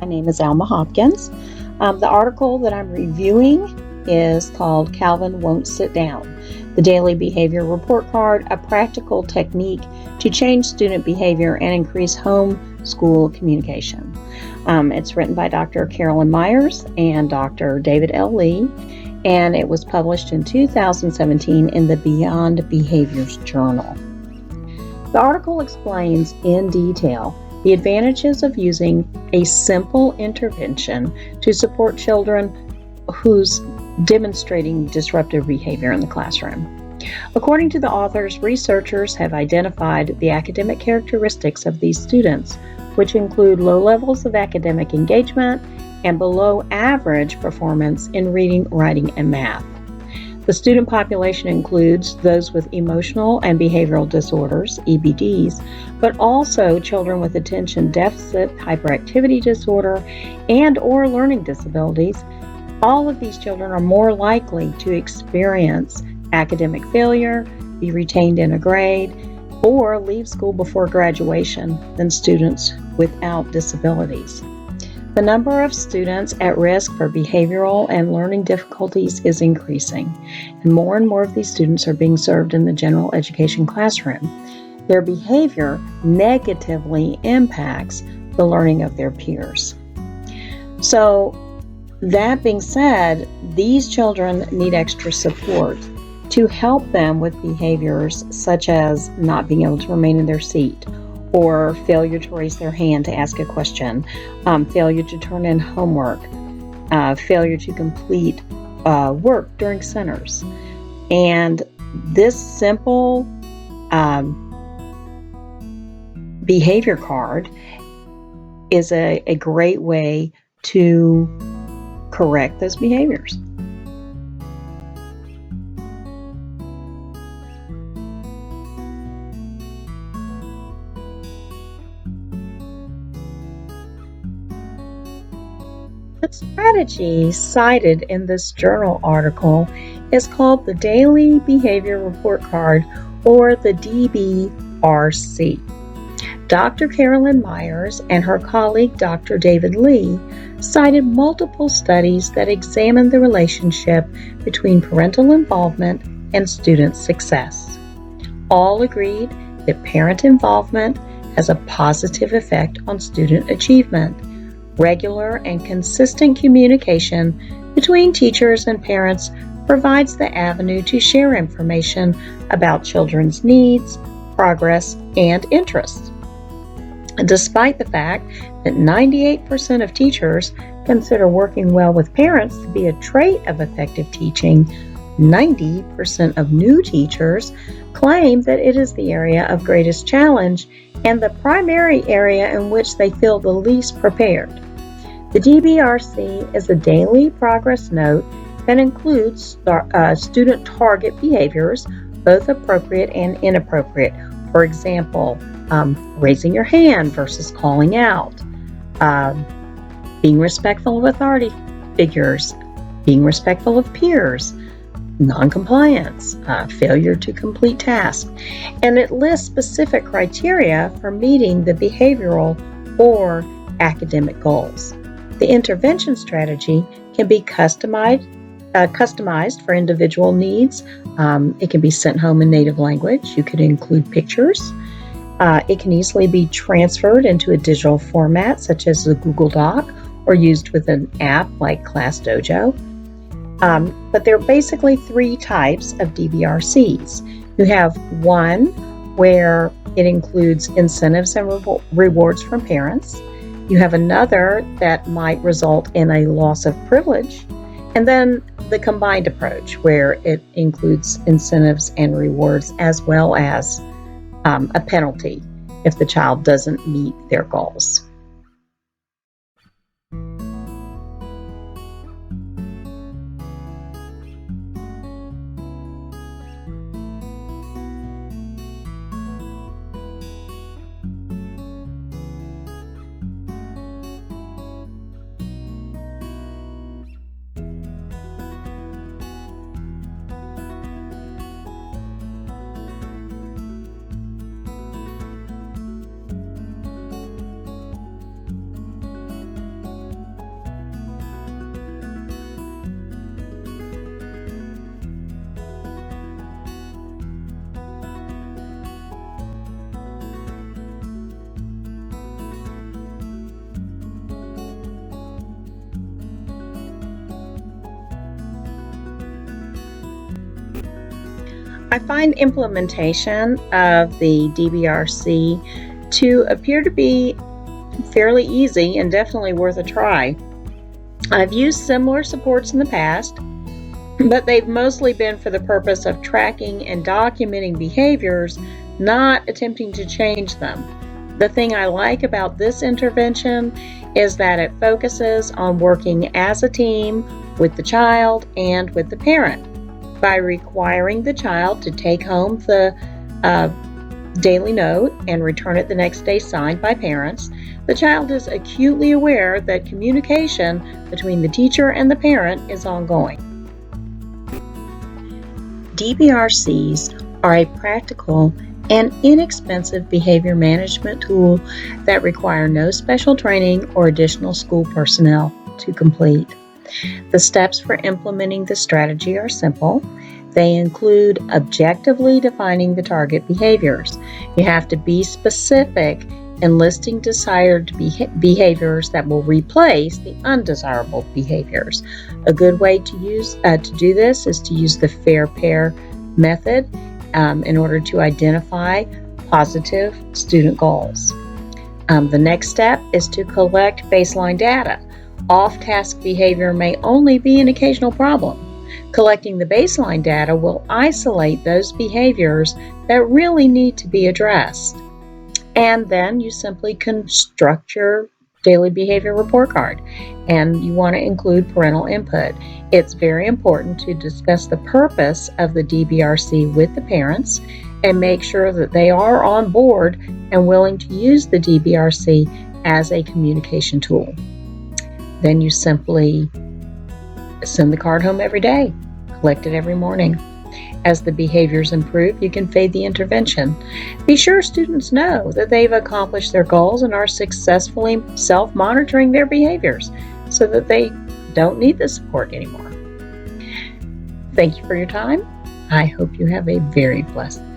My name is Alma Hopkins. The article that I'm reviewing is called Calvin Won't Sit Down, the Daily Behavior Report Card, a practical technique to change student behavior and increase home-school communication. It's written by Dr. Carolyn Mires and Dr. David L. Lee, and it was published in 2017 in the Beyond Behaviors Journal. The article explains in detail the advantages of using a simple intervention to support children who's demonstrating disruptive behavior in the classroom. According to the authors, researchers have identified the academic characteristics of these students, which include low levels of academic engagement and below average performance in reading, writing, and math. The student population includes those with emotional and behavioral disorders, EBDs, but also children with attention deficit hyperactivity disorder and/or learning disabilities. All of these children are more likely to experience academic failure, be retained in a grade, or leave school before graduation than students without disabilities. The number of students at risk for behavioral and learning difficulties is increasing, and more of these students are being served in the general education classroom. Their behavior negatively impacts the learning of their peers. So, that being said, these children need extra support to help them with behaviors such as not being able to remain in their seat, or failure to raise their hand to ask a question, failure to turn in homework, failure to complete work during centers. And this simple behavior card is a great way to correct those behaviors. The strategy cited in this journal article is called the Daily Behavior Report Card, or the DBRC. Dr. Carolyn Mires and her colleague Dr. David Lee cited multiple studies that examined the relationship between parental involvement and student success. All agreed that parent involvement has a positive effect on student achievement. Regular and consistent communication between teachers and parents provides the avenue to share information about children's needs, progress, and interests. Despite the fact that 98% of teachers consider working well with parents to be a trait of effective teaching, 90% of new teachers claim that it is the area of greatest challenge and the primary area in which they feel the least prepared. The DBRC is a daily progress note that includes student target behaviors, both appropriate and inappropriate. For example, raising your hand versus calling out, being respectful of authority figures, being respectful of peers, noncompliance, failure to complete tasks, and it lists specific criteria for meeting the behavioral or academic goals. The intervention strategy can be customized for individual needs. It can be sent home in native language. You could include pictures. It can easily be transferred into a digital format, such as a Google Doc, or used with an app like Class Dojo. But there are basically three types of DBRCs. You have one where it includes incentives and rewards from parents. You have another that might result in a loss of privilege. And then the combined approach, where it includes incentives and rewards as well as a penalty if the child doesn't meet their goals. I find implementation of the DBRC to appear to be fairly easy and definitely worth a try. I've used similar supports in the past, but they've mostly been for the purpose of tracking and documenting behaviors, not attempting to change them. The thing I like about this intervention is that it focuses on working as a team with the child and with the parent. By requiring the child to take home the daily note and return it the next day signed by parents, the child is acutely aware that communication between the teacher and the parent is ongoing. DBRCs are a practical and inexpensive behavior management tool that require no special training or additional school personnel to complete. The steps for implementing the strategy are simple. They include objectively defining the target behaviors. You have to be specific in listing desired behaviors that will replace the undesirable behaviors. A good way to do this is to use the FAIR pair method in order to identify positive student goals. The next step is to collect baseline data. Off-task behavior may only be an occasional problem. Collecting the baseline data will isolate those behaviors that really need to be addressed. And then you simply construct your daily behavior report card, and you want to include parental input. It's very important to discuss the purpose of the DBRC with the parents and make sure that they are on board and willing to use the DBRC as a communication tool. Then you simply send the card home every day, collect it every morning. As the behaviors improve, you can fade the intervention. Be sure students know that they've accomplished their goals and are successfully self-monitoring their behaviors so that they don't need the support anymore. Thank you for your time. I hope you have a very blessed day.